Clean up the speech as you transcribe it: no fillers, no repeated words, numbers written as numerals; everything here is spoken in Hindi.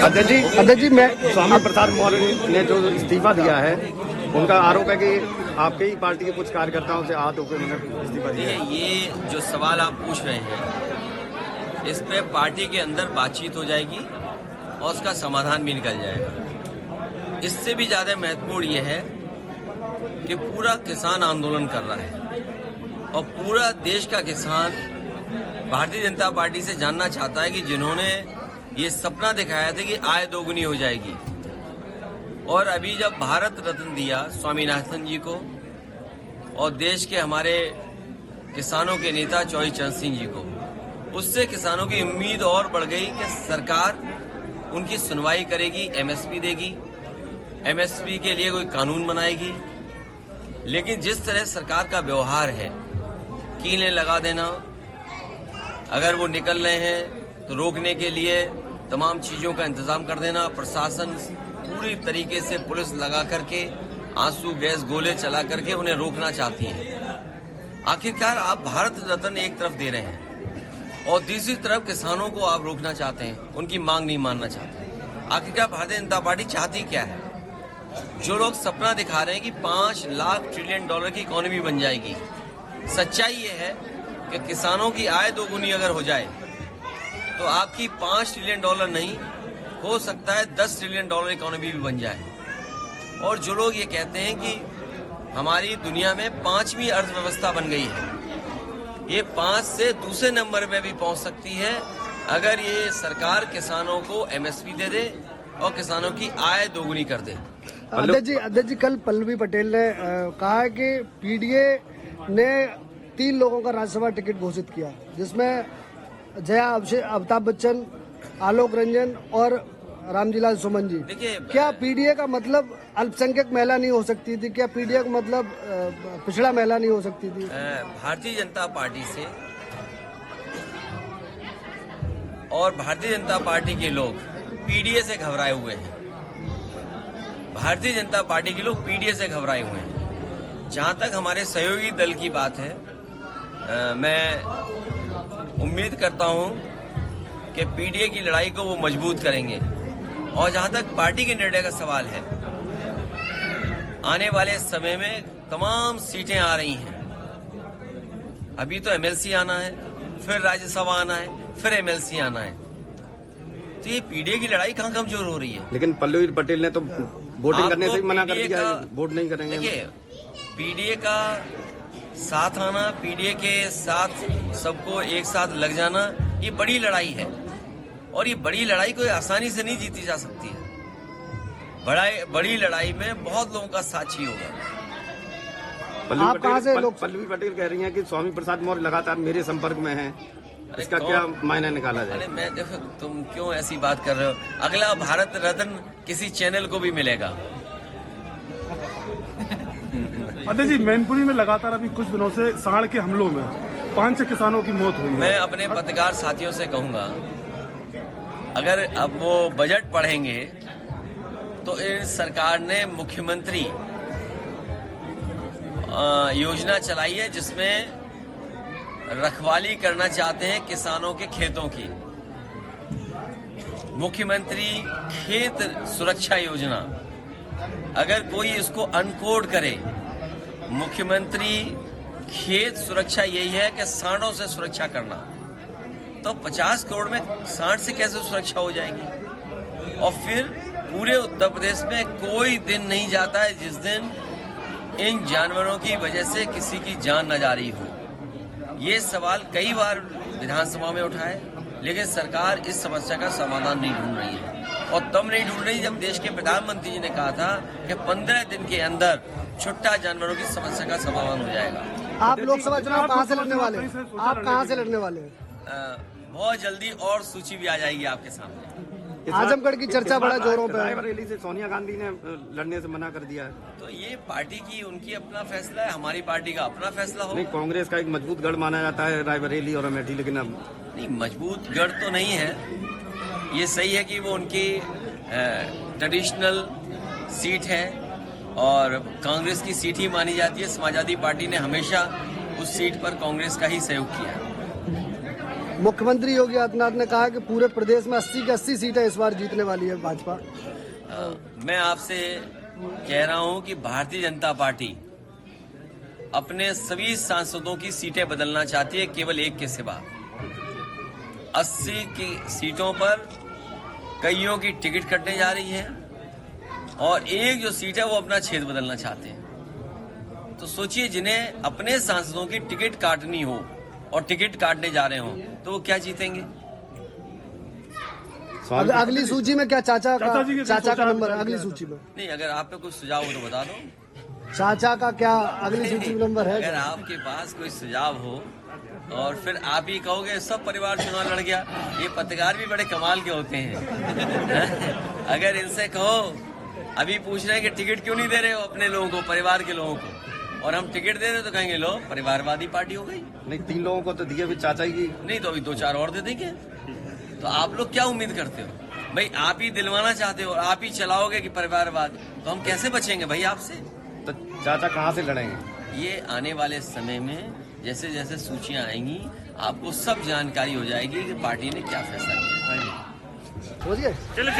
अध्यक्ष जी मैं स्वामी प्रसाद मौर्य ने जो इस्तीफा दिया है, उनका आरोप है कि आपके ही पार्टी के कुछ कार्यकर्ताओं से हाथ होकर उन्होंने इस्तीफा दिया है। ये जो सवाल आप पूछ रहे हैं, इस पे पार्टी के अंदर बातचीत हो जाएगी और उसका समाधान भी निकल जाएगा। इससे भी ज्यादा महत्वपूर्ण ये है कि पूरा किसान आंदोलन कर रहा है और पूरा देश का किसान भारतीय जनता पार्टी से जानना चाहता है कि जिन्होंने ये सपना दिखाया था कि आय दोगुनी हो जाएगी, और अभी जब भारत रत्न दिया स्वामीनाथन जी को और देश के हमारे किसानों के नेता चौधरी चरण सिंह जी को, उससे किसानों की उम्मीद और बढ़ गई कि सरकार उनकी सुनवाई करेगी, एमएसपी देगी, एमएसपी के लिए कोई कानून बनाएगी। लेकिन जिस तरह सरकार का व्यवहार है, कीलें लगा देना, अगर वो निकल रहे हैं तो रोकने के लिए तमाम चीजों का इंतजाम कर देना, प्रशासन पूरी तरीके से पुलिस लगा करके आंसू गैस गोले चला करके उन्हें रोकना चाहती है। आखिरकार आप भारत रत्न एक तरफ दे रहे हैं और दूसरी तरफ किसानों को आप रोकना चाहते हैं, उनकी मांग नहीं मानना चाहते। आखिरकार भारतीय जनता पार्टी चाहती क्या है? जो लोग सपना दिखा रहे हैं कि 5 लाख ट्रिलियन डॉलर की इकोनॉमी बन जाएगी, सच्चाई ये है कि किसानों की आय दोगुनी अगर हो जाए तो आपकी 5 ट्रिलियन डॉलर नहीं, हो सकता है 10 ट्रिलियन डॉलर इकोनॉमी भी बन जाए। और जो लोग ये कहते हैं कि हमारी दुनिया में 5वीं अर्थव्यवस्था बन गई है, ये 5 से दूसरे नंबर में भी पहुंच सकती है अगर ये सरकार किसानों को एमएसपी दे दे और किसानों की आय दोगुनी कर दे। अध्यक्ष जी कल पल्लवी पटेल ने कहा है कि पीडीए ने 3 लोगों का राज्यसभा टिकट घोषित किया, जिसमें जया अमिताभ बच्चन, आलोक रंजन और रामजीलाल सुमन जी। देखिए, क्या पीडीए का मतलब अल्पसंख्यक महिला नहीं हो सकती थी? क्या पीडीए का मतलब पिछड़ा महिला नहीं हो सकती थी? भारतीय जनता पार्टी से और भारतीय जनता पार्टी के लोग पीडीए से घबराए हुए हैं। भारतीय जनता पार्टी के लोग पीडीए से घबराए हुए हैं। जहां तक हमारे सहयोगी दल की बात है, मैं उम्मीद करता हूं कि पीडीए की लड़ाई को वो मजबूत करेंगे। और जहां तक पार्टी के निर्णय का सवाल है, आने वाले समय में तमाम सीटें आ रही हैं। अभी तो एमएलसी आना है, फिर राज्यसभा आना है, फिर एमएलसी आना है, तो ये पीडीए की लड़ाई कहां कमजोर हो रही है? लेकिन पल्लवी पटेल ने तो वोटिंग करने से ही मना कर दिया है, वोट नहीं करेंगे। देखिए, पीडीए का साथ आना, पीडीए के साथ सबको एक साथ लग जाना, ये बड़ी लड़ाई है और ये बड़ी लड़ाई कोई आसानी से नहीं जीती जा सकती है। बड़ी लड़ाई में बहुत लोगों का साथ चाहिए होगा। पल्लवी पटेल कह रही हैं कि स्वामी प्रसाद मौर्य लगातार मेरे संपर्क में हैं, इसका क्या मायना निकाला जाए? अरे मैं देखो, तुम क्यों ऐसी बात कर रहे हो? अगला भारत रत्न किसी चैनल को भी मिलेगा। अध्यक्ष जी, मैनपुरी में लगातार अभी कुछ दिनों से सांड के हमलों में 5 किसानों की मौत हुई है। मैं अपने पत्रकार साथियों से कहूंगा, अगर अब वो बजट पढ़ेंगे तो इस सरकार ने मुख्यमंत्री योजना चलाई है जिसमें रखवाली करना चाहते हैं किसानों के खेतों की। मुख्यमंत्री खेत सुरक्षा योजना, अगर कोई इसको अनकोड करे, मुख्यमंत्री खेत सुरक्षा यही है कि सांडों से सुरक्षा करना, तो 50 करोड़ में सांड से कैसे सुरक्षा हो जाएगी? और फिर पूरे उत्तर प्रदेश में कोई दिन नहीं जाता है जिस दिन इन जानवरों की वजह से किसी की जान न जा रही हो। ये सवाल कई बार विधानसभा में उठा है, लेकिन सरकार इस समस्या का समाधान नहीं ढूंढ रही है। और तब नहीं ढूंढ रही जब देश के प्रधानमंत्री जी ने कहा था कि 15 दिन के अंदर छुट्टा जानवरों की समस्या का समाधान हो जाएगा। आप लोकसभा चुनाव कहाँ से लड़ने वाले हैं? आप कहाँ से लड़ने वाले हैं? बहुत जल्दी और सूची भी आ जाएगी आपके सामने। आजमगढ़ की चर्चा बड़ा जोरों पे है। रायबरेली से सोनिया गांधी ने लड़ने से मना कर दिया है। तो ये पार्टी की उनकी अपना फैसला है, हमारी पार्टी का अपना फैसला हो। नहीं, कांग्रेस का एक मजबूत गढ़ माना जाता है रायबरेली और अमेठी, लेकिन अब नहीं, मजबूत गढ़ तो नहीं है। ये सही है कि वो उनकी ट्रेडिशनल सीट है और कांग्रेस की सीट ही मानी जाती है। समाजवादी पार्टी ने हमेशा उस सीट पर कांग्रेस का ही सहयोग किया है। मुख्यमंत्री योगी आदित्यनाथ ने कहा कि पूरे प्रदेश में 80 की 80 सीटें इस बार जीतने वाली है भाजपा। मैं आपसे कह रहा हूं कि भारतीय जनता पार्टी अपने सभी सांसदों की सीटें बदलना चाहती है, केवल एक के सिवा। 80 की सीटों पर कईयों की टिकट कटने जा रही है और एक जो सीट है वो अपना छेद बदलना चाहते हैं। तो सोचिए, जिन्हें अपने सांसदों की टिकट काटनी हो और टिकट काटने जा रहे हो तो वो क्या जीतेंगे? अगली सूची में क्या चाचा जी का नंबर है अगली सूची में? नहीं, अगर आप पे कुछ सुझाव हो तो बता दो। चाचा का क्या अगली सूची में नंबर है? अगर आपके पास कोई सुझाव हो और फिर आप ही कहोगे सब परिवार चुनाव लड़ गया, ये पत्रकार भी बड़े कमाल के होते हैं। अगर इनसे कहो, अभी पूछ रहे हैं कि टिकट क्यों नहीं दे रहे हो अपने लोगों को, परिवार के लोगों को, और हम टिकट दे रहे तो कहेंगे लो परिवारवादी पार्टी हो गई। नहीं, 3 लोगों को तो दिए भी चाचा ही। नहीं तो अभी 2-4 और दे देंगे। तो आप लोग क्या उम्मीद करते हो भाई? आप ही दिलवाना चाहते हो और आप ही चलाओगे कि परिवारवाद, तो हम कैसे बचेंगे भाई आपसे? तो चाचा कहाँ से लड़ेंगे? ये आने वाले समय में जैसे जैसे सूचियां आएंगी आपको सब जानकारी हो जाएगी कि पार्टी ने क्या फैसला किया। समझ गए? चलिए